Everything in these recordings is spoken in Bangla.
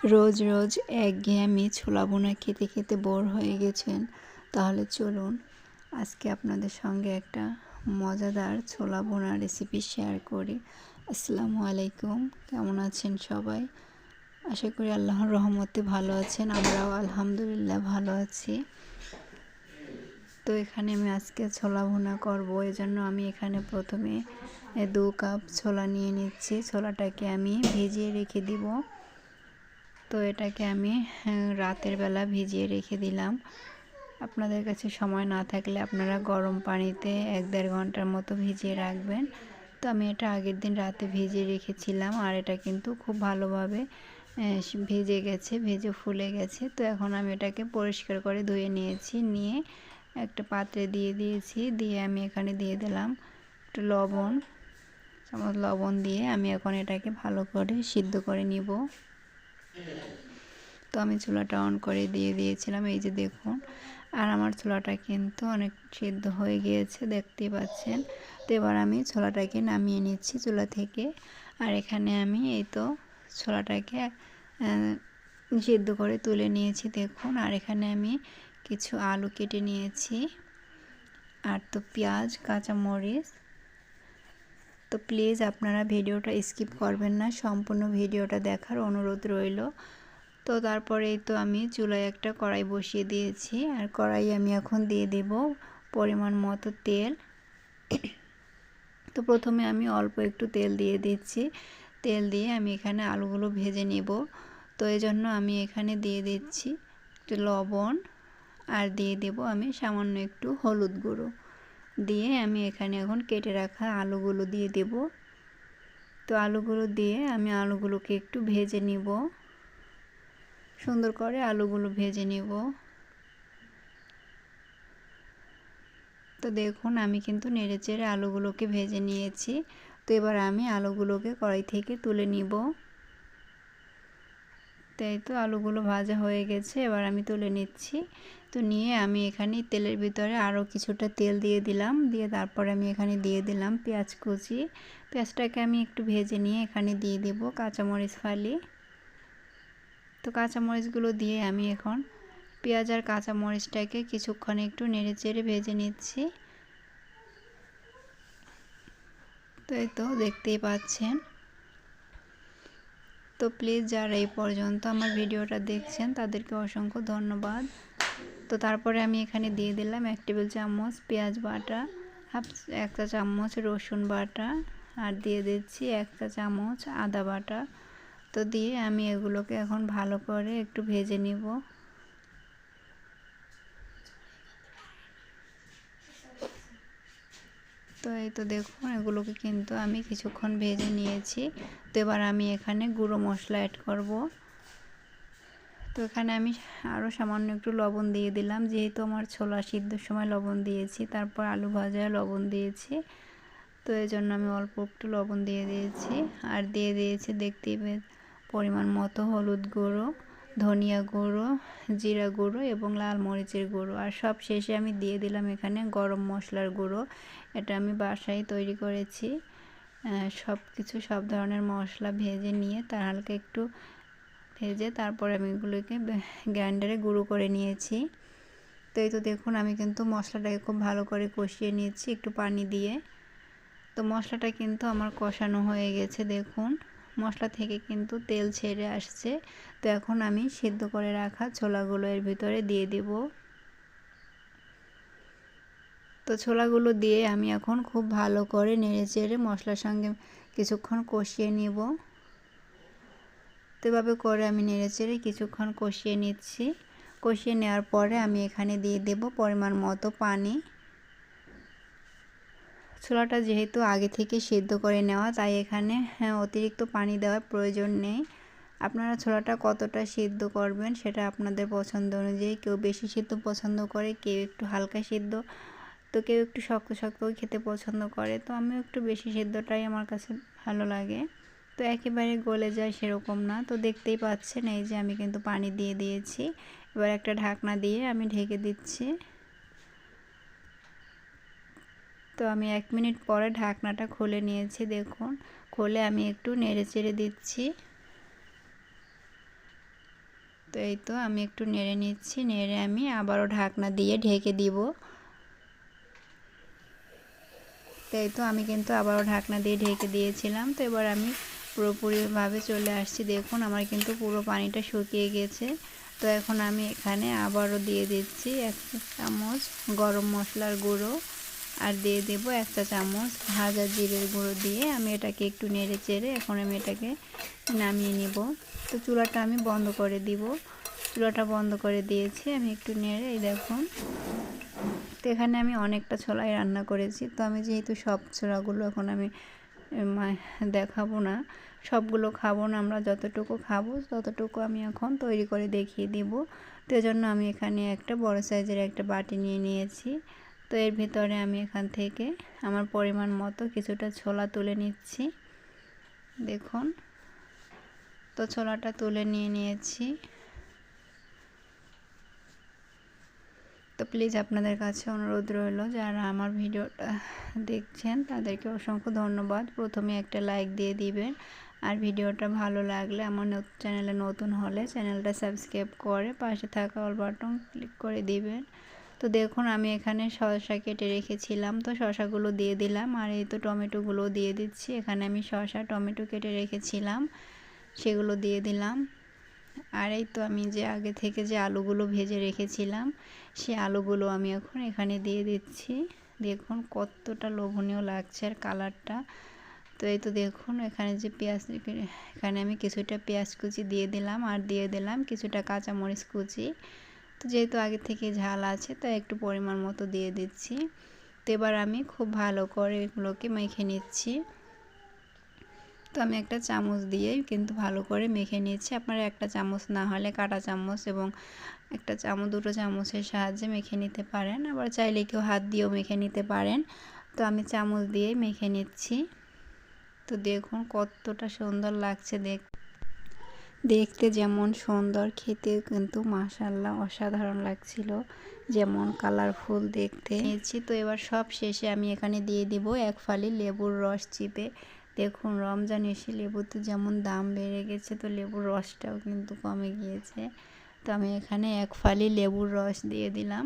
রোজ রোজ একঘেয়েমি ছোলা ভুনা খেতে খেতে বোর হয়ে গেছেন, তাহলে চলুন আজকে আপনাদের সঙ্গে একটা মজাদার ছোলা ভুনা রেসিপি শেয়ার করি। আসসালামু আলাইকুম, কেমন আছেন সবাই? আশা করি আল্লাহর রহমতে ভালো আছেন। আমরাও আলহামদুলিল্লাহ ভালো আছি। তো এখানে আমি আজকে ছোলা ভুনা করব, এজন্য আমি এখানে প্রথমে 2 কাপ ছোলা নিয়ে নিচ্ছি। ছোলাটাকে আমি ভিজিয়ে রেখে দিব। তো এটাকে আমি রাতের বেলা ভিজিয়ে রেখে দিলাম। আপনাদের কাছে সময় না থাকলে আপনারা গরম পানিতে 1-1.5 ঘন্টার মতো ভিজিয়ে রাখবেন। তো আমি এটা আগের দিন রাতে ভিজিয়ে রেখেছিলাম, আর এটা কিন্তু খুব ভালোভাবে ভিজে গেছে, ভেজে ফুলে গেছে। তো এখন আমি এটাকে পরিষ্কার করে ধুয়ে নিয়েছি, নিয়ে একটা পাত্রে দিয়ে দিয়েছি। দিয়ে আমি এখানে দিয়ে দিলাম একটু লবণ, চামচ লবণ দিয়ে আমি এখন এটাকে ভালো করে সিদ্ধ করে নিব। তো আমি চুলাটা অন করে দিয়ে দিয়েছিলাম, এই যে দেখুন। আর আমার ছোলাটা কিন্তু অনেক সিদ্ধ হয়ে গিয়েছে, দেখতেই পাচ্ছেন। তো এবার আমি ছোলাটাকে নামিয়ে নিচ্ছি চুলা থেকে। আর এখানে আমি এই তো ছোলাটাকে সিদ্ধ করে তুলে নিয়েছি দেখুন। আর এখানে আমি কিছু আলু কেটে নিয়েছি, আর তো পেঁয়াজ, কাঁচামরিচ। তো প্লিজ আপনারা ভিডিওটা স্কিপ করবেন না, সম্পূর্ণ ভিডিওটা দেখার অনুরোধ রইল। তো তারপরেই তো আমি চুলায় একটা কড়াই বসিয়ে দিয়েছি, আর কড়াই আমি এখন দিয়ে দেব পরিমাণ মতো তেল। তো প্রথমে আমি অল্প একটু তেল দিয়ে দিচ্ছি। তেল দিয়ে আমি এখানে আলুগুলো ভেজে নেব। তো এই জন্য আমি এখানে দিয়ে দিচ্ছি একটু লবণ, আর দিয়ে দেব আমি সামান্য একটু হলুদ গুঁড়ো। দিয়ে আমি এখানে এখন কেটে রাখা আলুগুলো দিয়ে দেব। তো আলুগুলো দিয়ে আমি আলুগুলোকে একটু ভেজে নিব, সুন্দর করে আলুগুলো ভেজে নেব। তো দেখুন আমি কিন্তু নেড়েচেড়ে আলুগুলোকে ভেজে নিয়েছি। তো এবার আমি আলুগুলোকে কড়াই থেকে তুলে নিব। তাই তো আলুগুলো ভাজা হয়ে গেছে, এবার আমি তুলে নিচ্ছি। তো নিয়ে আমি এখানে তেলের ভিতরে আরও কিছুটা তেল দিয়ে দিলাম, দিয়ে তারপরে আমি এখানে দিয়ে দিলাম পেঁয়াজ কুচি। পেঁয়াজটাকে আমি একটু ভেজে নিয়ে এখানে দিয়ে দেব কাঁচামরিচ ফালি। তো কাঁচামরিচগুলো দিয়ে আমি এখন পেঁয়াজ আর কাঁচামরিচটাকে কিছুক্ষণ একটু নেড়েচেড়ে ভেজে নিচ্ছি। তো এই তো দেখতেই পাচ্ছেন। তো প্লিজ যারা এই পর্যন্ত আমার ভিডিওটা দেখছেন তাদেরকে অসংখ্য ধন্যবাদ। তো তারপরে আমি এখানে দিয়ে দিলাম 1 টেবিল চামচ পেঁয়াজ বাটা, 1 চা চামচ রসুন বাটা, আর দিয়ে দিচ্ছি 1 চা চামচ আদা বাটা। তো দিয়ে আমি এগুলোকে এখন ভালো করে একটু ভেজে নিব। তো এই তো দেখুন এগুলোকে কিন্তু আমি কিছুক্ষণ ভেজে নিয়েছি। তো এবার আমি এখানে গুঁড়ো মশলা অ্যাড করব। তো এখানে আমি আরও সামান্য একটু লবণ দিয়ে দিলাম, যেহেতু আমার ছোলা সিদ্ধর সময় লবণ দিয়েছি, তারপর আলু ভাজায় লবণ দিয়েছি। তো এই জন্য আমি অল্প একটু লবণ দিয়ে দিয়েছি, আর দিয়ে দিয়েছি দেখতেই পরিমাণ মতো হলুদ গুঁড়ো, ধনিয়া গুঁড়ো, জিরা গুঁড়ো এবং লাল মরিচের গুঁড়ো। আর সব শেষে আমি দিয়ে দিলাম এখানে গরম মশলার গুঁড়ো। এটা আমি বাসায় তৈরি করেছি। সব ধরনের মশলা ভেজে নিয়ে তার হালকা একটু ভেজে তারপরে আমি এগুলোকে গ্রাইন্ডারে গুঁড়ো করে নিয়েছি। তো এই তো দেখুন আমি কিন্তু মশলাটাকে খুব ভালো করে কষিয়ে নিয়েছি একটু পানি দিয়ে। তো মশলাটা কিন্তু আমার কষানো হয়ে গেছে, দেখুন মশলা থেকে কিন্তু তেল ছেড়ে আসছে। তো এখন আমি সিদ্ধ করে রাখা ছোলাগুলো এর ভিতরে দিয়ে দেব। তো ছোলাগুলো দিয়ে আমি এখন খুব ভালো করে নেড়েচেড়ে মশলার সঙ্গে কিছুক্ষণ কষিয়ে নেব। তো এভাবে করে আমি নেড়েচেড়ে কিছুক্ষণ কষিয়ে নিচ্ছি। কষিয়ে নেওয়ার পরে আমি এখানে দিয়ে দেব পরিমাণ মতো পানি। ছোলাটা যেহেতু আগে থেকে সিদ্ধ করে নেওয়া, তাই এখানে অতিরিক্ত পানি দেওয়ার প্রয়োজন নেই। আপনারা ছোলাটা কতটা সিদ্ধ করবেন সেটা আপনাদের পছন্দ অনুযায়ী, কেউ বেশি সিদ্ধ পছন্দ করে, কেউ একটু হালকা সিদ্ধ, তো কেউ একটু শক্ত শক্তও খেতে পছন্দ করে। তো আমিও একটু বেশি সিদ্ধটাই আমার কাছে ভালো লাগে। তো একেবারে গলে যায় সেরকম না। তো দেখতেই পাচ্ছেন এই যে আমি কিন্তু পানি দিয়ে দিয়েছি। এবার একটা ঢাকনা দিয়ে আমি ঢেকে দিচ্ছি। তো আমি 1 মিনিট পরে ঢাকনাটা খুলে নিয়েছি, দেখুন খুলে আমি একটু নেড়ে চেড়ে দিচ্ছি। এই তো আমি একটু নেড়ে নিচ্ছি, নেড়ে আমি আবারও ঢাকনা দিয়ে ঢেকে দিব। তো এই তো আমি কিন্তু আবারও ঢাকনা দিয়ে ঢেকে দিয়েছিলাম। তো এবার আমি পুরোপুরিভাবে চলে আসছি। দেখুন আমার কিন্তু পুরো পানিটা শুকিয়ে গেছে। তো এখন আমি এখানে আবারও দিয়ে দিচ্ছি 1 চামচ গরম মশলার গুঁড়ো, আর দিয়ে দেব 1 চা চামচ ভাজা জিরের গুঁড়ো দিয়ে আমি এটাকে একটু নেড়ে চেড়ে এখন আমি এটাকে নামিয়ে নিব। তো চুলাটা আমি বন্ধ করে দিব। চুলাটা বন্ধ করে দিয়েছি। আমি একটু নেড়ে এই দেখুন। তো এখানে আমি অনেকটা ছোলাই রান্না করেছি। তো আমি যেহেতু সব ছোলাগুলো এখন আমি দেখাবো না, সবগুলো খাবো না, আমরা যতটুকু খাবো ততটুকু আমি এখন তৈরি করে দেখিয়ে দিব। তো এজন্য আমি এখানে একটা বড় সাইজের একটা বাটি নিয়ে নিয়েছি। তো এর ভিতরে আমি এখান থেকে আমার পরিমাণ মতো কিছুটা ছোলা তুলে নিচ্ছি। দেখুন, তো ছোলাটা তুলে নিয়েছি। তো প্লিজ আপনাদের কাছে অনুরোধ রইল, যারা আমার ভিডিওটা দেখছেন তাদেরকে অসংখ্য ধন্যবাদ। প্রথমে একটা লাইক দিয়ে দিবেন, আর ভিডিওটা ভালো লাগলে আমার চ্যানেলে নতুন হলে চ্যানেলটা সাবস্ক্রাইব করে পাশে থাকা অল বাটন ক্লিক করে দিবেন। তো দেখুন আমি এখানে শসা কেটে রেখেছিলাম, তো শসাগুলো দিয়ে দিলাম, আর এই তো টমেটোগুলো দিয়ে দিচ্ছি। এখানে আমি শসা টমেটো কেটে রেখেছিলাম, সেগুলো দিয়ে দিলাম। আর এই তো আমি যে আগে থেকে যে আলুগুলো ভেজে রেখেছিলাম সেই আলুগুলো আমি এখন এখানে দিয়ে দিচ্ছি। দেখুন কতটা লোভনীয় লাগছে আর কালারটা। তো এই তো দেখুন এখানে যে পেঁয়াজ, এখানে আমি কিছুটা পেঁয়াজ কুচি দিয়ে দিলাম, আর দিয়ে দিলাম কিছুটা কাঁচামরিচ কুচি। তো যেহেতু আগে থেকে ঝাল আছে তাই একটু পরিমাণ মতো দিয়ে দিচ্ছি। তো এবার আমি খুব ভালো করে এগুলোকে মেখে নিচ্ছি। তো আমি একটা চামচ দিয়ে কিন্তু ভালো করে মেখে নিচ্ছি। আপনারা একটা চামচ না হলে কাঁটা চামচ এবং একটা চামচ, দুটো চামচের সাহায্যে মেখে নিতে পারেন, আবার চাইলে কেউ হাত দিয়েও মেখে নিতে পারেন। তো আমি চামচ দিয়েই মেখে নিচ্ছি। তো দেখুন কতটা সুন্দর লাগছে দেখতে যেমন সুন্দর, খেতে কিন্তু মাশাআল্লাহ অসাধারণ লাগছিল, যেমন কালারফুল দেখতে নিয়েছি। তো এবার সব শেষে আমি এখানে দিয়ে দিব 1 ফালি লেবুর রস চিপে। দেখুন রমজান এসে লেবুতে যেমন দাম বেড়ে গেছে, তো লেবুর রসটাও কিন্তু কমে গিয়েছে। তো আমি এখানে 1 ফালি লেবুর রস দিয়ে দিলাম,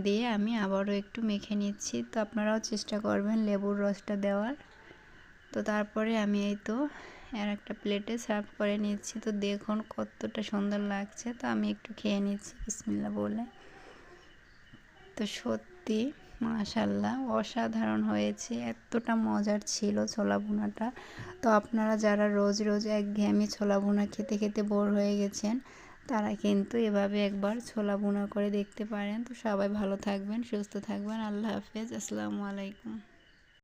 দিয়ে আমি আবারও একটু মেখে নিচ্ছি। তো আপনারাও চেষ্টা করবেন লেবুর রসটা দেওয়ার। তো তারপরে আমি এই তো আর একটা প্লেটে সার্ভ করে নিচ্ছি। তো দেখুন কতটা সুন্দর লাগছে। তো আমি একটু খেয়ে নিচ্ছি বিসমিল্লাহ বলে। তো সত্যি মাশাআল্লাহ অসাধারণ হয়েছে, এতটা মজার ছিল ছোলা ভুনাটা। তো আপনারা যারা রোজ রোজ একঘেয়েমি ছোলা ভুনা খেতে খেতে বোর হয়ে গেছেন, তারা কিন্তু এভাবে একবার ছোলা ভুনা করে দেখতে পারেন। তো সবাই ভালো থাকবেন, সুস্থ থাকবেন। আল্লাহ হাফেজ, আসসালামু আলাইকুম।